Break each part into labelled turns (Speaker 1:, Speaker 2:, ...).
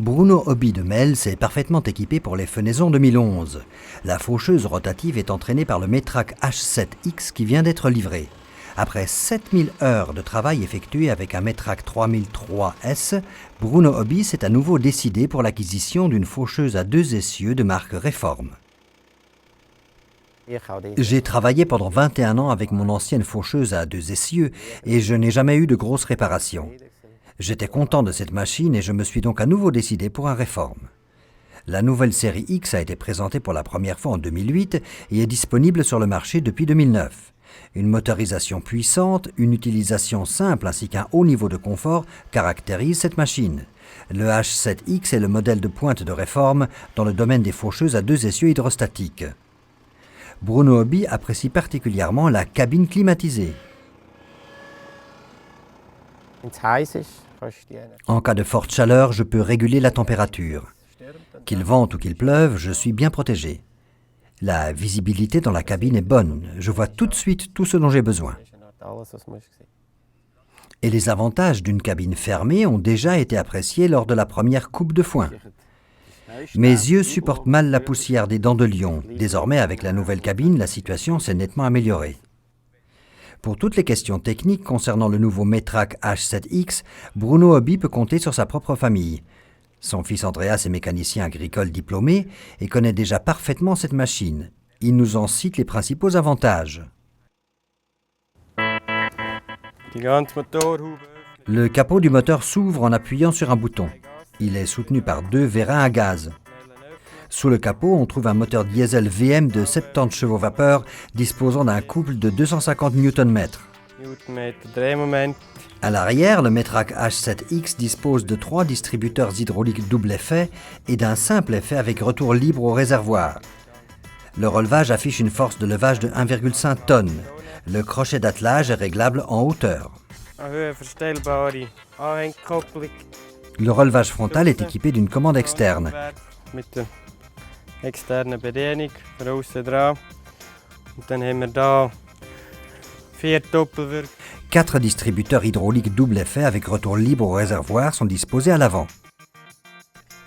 Speaker 1: Bruno Hobby de Mels est parfaitement équipé pour les fenaisons 2011. La faucheuse rotative est entraînée par le Metrac H7X qui vient d'être livré. Après 7000 heures de travail effectuées avec un Metrac 3003S, Bruno Hobby s'est à nouveau décidé pour l'acquisition d'une faucheuse à 2 essieux de marque Reform. J'ai travaillé pendant 21 ans avec mon ancienne faucheuse à 2 essieux et je n'ai jamais eu de grosses réparations. J'étais content de cette machine et je me suis donc à nouveau décidé pour un Reform. La nouvelle série X a été présentée pour la première fois en 2008 et est disponible sur le marché depuis 2009. Une motorisation puissante, une utilisation simple ainsi qu'un haut niveau de confort caractérisent cette machine. Le H7X est le modèle de pointe de Reform dans le domaine des faucheuses à 2 essieux hydrostatiques. Bruno Hobby apprécie particulièrement la cabine climatisée. En cas de forte chaleur, je peux réguler la température. Qu'il vente ou qu'il pleuve, je suis bien protégé. La visibilité dans la cabine est bonne. Je vois tout de suite tout ce dont j'ai besoin. Et les avantages d'une cabine fermée ont déjà été appréciés lors de la première coupe de foin. Mes yeux supportent mal la poussière des dents de lion. Désormais, avec la nouvelle cabine, la situation s'est nettement améliorée. Pour toutes les questions techniques concernant le nouveau Metrac H7X, Bruno Hobby peut compter sur sa propre famille. Son fils Andreas est mécanicien agricole diplômé et connaît déjà parfaitement cette machine. Il nous en cite les principaux avantages. Le capot du moteur s'ouvre en appuyant sur un bouton. Il est soutenu par 2 vérins à gaz. Sous le capot, on trouve un moteur diesel VM de 70 chevaux vapeur disposant d'un couple de 250 Nm. À l'arrière, le Metrac H7X dispose de 3 distributeurs hydrauliques double effet et d'un simple effet avec retour libre au réservoir. Le relevage affiche une force de levage de 1,5 tonnes. Le crochet d'attelage est réglable en hauteur. Le relevage frontal est équipé d'une commande externe. 4 distributeurs hydrauliques double effet avec retour libre au réservoir sont disposés à l'avant.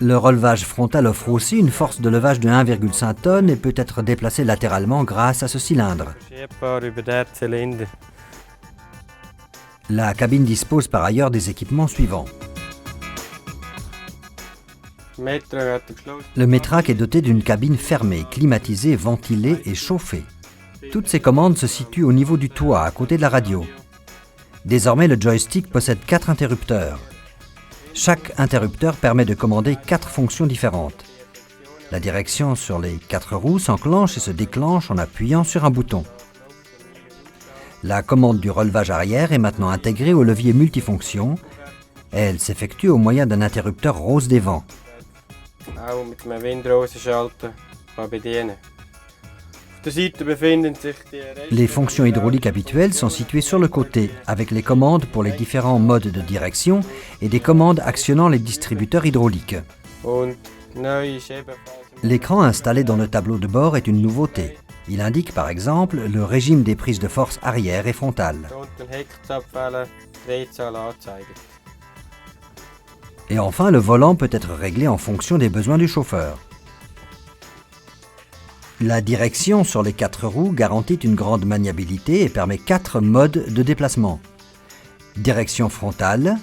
Speaker 1: Le relevage frontal offre aussi une force de levage de 1,5 tonnes et peut être déplacé latéralement grâce à ce cylindre. La cabine dispose par ailleurs des équipements suivants. Le Metrac est doté d'une cabine fermée, climatisée, ventilée et chauffée. Toutes ces commandes se situent au niveau du toit, à côté de la radio. Désormais, le joystick possède 4 interrupteurs. Chaque interrupteur permet de commander 4 fonctions différentes. La direction sur les 4 roues s'enclenche et se déclenche en appuyant sur un bouton. La commande du relevage arrière est maintenant intégrée au levier multifonction. Elle s'effectue au moyen d'un interrupteur rose des vents. Les fonctions hydrauliques habituelles sont situées sur le côté, avec les commandes pour les différents modes de direction et des commandes actionnant les distributeurs hydrauliques. L'écran installé dans le tableau de bord est une nouveauté. Il indique par exemple le régime des prises de force arrière et frontale. Et enfin, le volant peut être réglé en fonction des besoins du chauffeur. La direction sur les 4 roues garantit une grande maniabilité et permet 4 modes de déplacement. Direction frontale,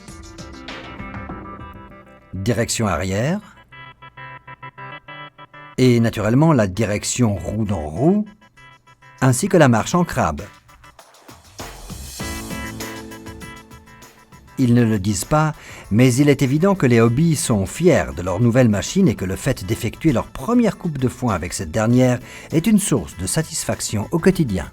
Speaker 1: direction arrière, et naturellement la direction roue dans roue, ainsi que la marche en crabe. Ils ne le disent pas, mais il est évident que les Hobby sont fiers de leur nouvelle machine et que le fait d'effectuer leur première coupe de foin avec cette dernière est une source de satisfaction au quotidien.